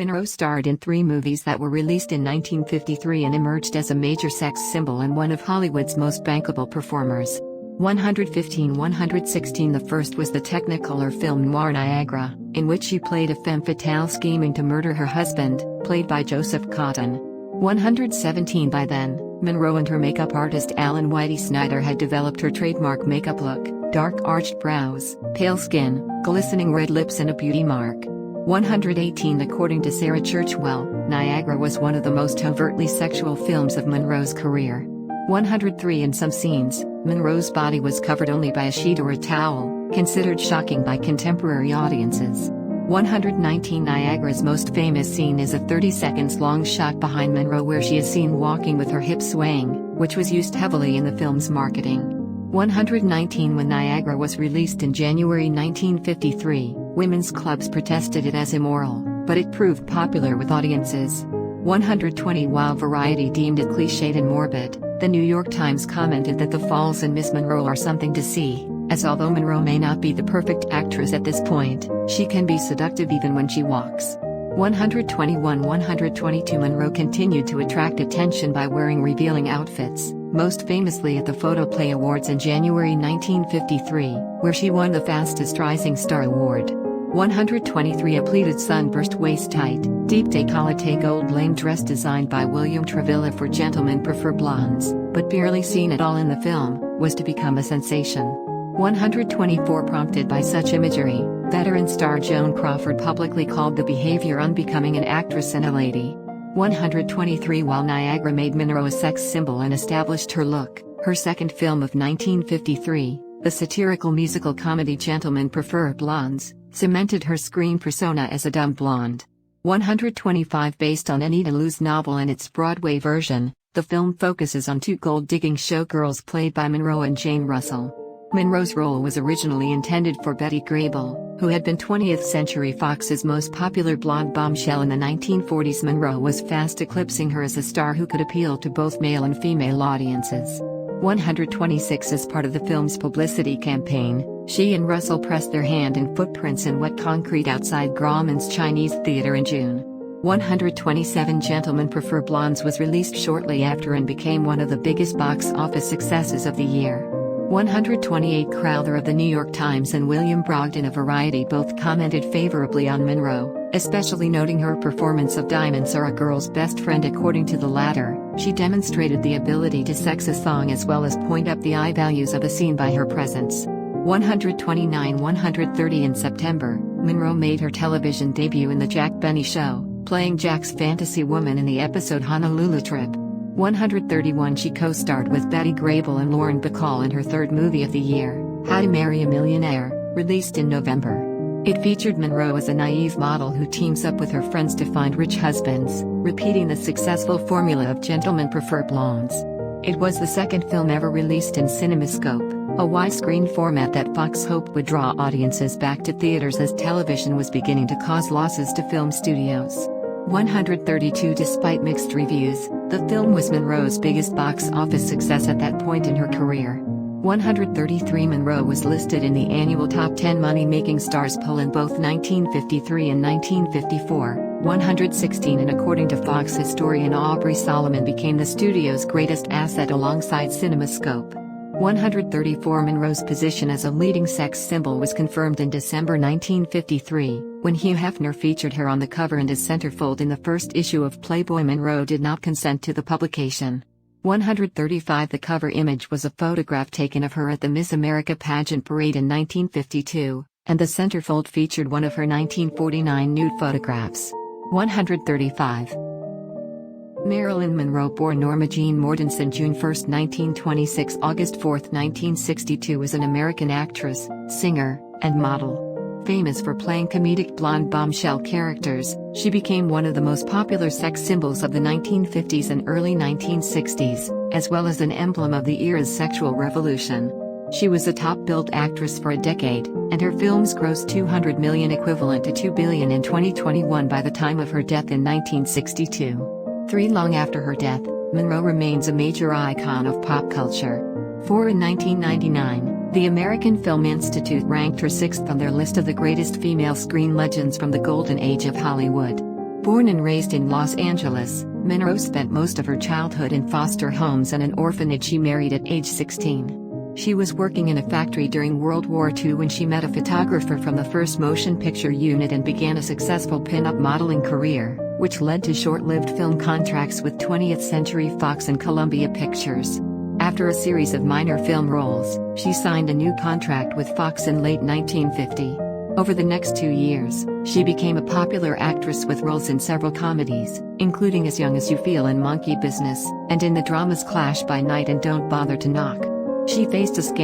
Monroe starred in 3 movies that were released in 1953 and emerged as a major sex symbol and one of Hollywood's most bankable performers. 115-116. The first was the Technicolor film noir Niagara, in which she played a femme fatale scheming to murder her husband, played by Joseph Cotten. 117. By then, Monroe and her makeup artist Alan Whitey Snyder had developed her trademark makeup look: dark arched brows, pale skin, glistening red lips and a beauty mark. 118. According to Sarah Churchwell, Niagara was one of the most overtly sexual films of Monroe's career. 103. In some scenes, Monroe's body was covered only by a sheet or a towel, considered shocking by contemporary audiences. 119. Niagara's most famous scene is a 30 seconds long shot behind Monroe where she is seen walking with her hips swaying, which was used heavily in the film's marketing. 119. When Niagara was released in January 1953, women's clubs protested it as immoral, but it proved popular with audiences. 120. While Variety deemed it cliched and morbid, the New York Times commented that the falls in Miss Monroe are something to see, as although Monroe may not be the perfect actress at this point, she can be seductive even when she walks. 121-122. Monroe continued to attract attention by wearing revealing outfits, most famously at the Photoplay Awards in January 1953, where she won the Fastest Rising Star Award. 123. A pleated sunburst waist-tight, deep décolleté gold lame dress designed by William Travilla for Gentlemen Prefer Blondes, but barely seen at all in the film, was to become a sensation. 124. Prompted by such imagery, veteran star Joan Crawford publicly called the behavior unbecoming an actress and a lady. 123. While Niagara made Monroe a sex symbol and established her look, her second film of 1953, the satirical musical comedy Gentlemen Prefer Blondes, cemented her screen persona as a dumb blonde. 125. Based on Anita Lou's novel and its Broadway version, the film focuses on 2 gold-digging showgirls played by Monroe and Jane Russell. Monroe's role was originally intended for Betty Grable, who had been 20th Century Fox's most popular blonde bombshell in the 1940s. Monroe was fast eclipsing her as a star who could appeal to both male and female audiences. 126. As part of the film's publicity campaign, she and Russell pressed their hand and footprints in wet concrete outside Grauman's Chinese Theater in June. 127. Gentlemen Prefer Blondes was released shortly after and became one of the biggest box office successes of the year. 128. Crowther of the New York Times and William Brogdon of Variety both commented favorably on Monroe, especially noting her performance of Diamonds Are a Girl's Best Friend. According to the latter, she demonstrated the ability to sex a song as well as point up the eye values of a scene by her presence. 129-130. In September, Monroe made her television debut in The Jack Benny Show, playing Jack's fantasy woman in the episode Honolulu Trip. 131. She co-starred with Betty Grable and Lauren Bacall in her third movie of the year, How to Marry a Millionaire, released in November. It featured Monroe as a naive model who teams up with her friends to find rich husbands, repeating the successful formula of Gentlemen Prefer Blondes. It was the second film ever released in CinemaScope, a widescreen format that Fox hoped would draw audiences back to theaters as television was beginning to cause losses to film studios. 132. Despite mixed reviews, the film was Monroe's biggest box office success at that point in her career. 133. Monroe was listed in the annual Top 10 Money-Making Stars poll in both 1953 and 1954. 116. And according to Fox historian Aubrey Solomon, became the studio's greatest asset alongside CinemaScope. 134. Monroe's position as a leading sex symbol was confirmed in December 1953, when Hugh Hefner featured her on the cover and as centerfold in the first issue of Playboy. Monroe did not consent to the publication. 135. The cover image was a photograph taken of her at the Miss America pageant parade in 1952, and the centerfold featured one of her 1949 nude photographs. 135. Marilyn Monroe, born Norma Jean Mortensen, June 1, 1926 – August 4, 1962, was an American actress, singer, and model. Famous for playing comedic blonde bombshell characters, she became one of the most popular sex symbols of the 1950s and early 1960s, as well as an emblem of the era's sexual revolution. She was a top-billed actress for a decade, and her films grossed $200 million, equivalent to $2 billion in 2021 by the time of her death in 1962. Long after her death, Monroe remains a major icon of pop culture. In 1999, the American Film Institute ranked her 6th on their list of the greatest female screen legends from the golden age of Hollywood. Born and raised in Los Angeles, Monroe spent most of her childhood in foster homes and an orphanage. She married at age 16. She was working in a factory during World War II when she met a photographer from the first motion picture unit and began a successful pin-up modeling career, which led to short-lived film contracts with 20th Century Fox and Columbia Pictures. After a series of minor film roles, she signed a new contract with Fox in late 1950. Over the next 2 years, she became a popular actress with roles in several comedies, including As Young as You Feel and Monkey Business, and in the dramas Clash by Night and Don't Bother to Knock. She faced a scandal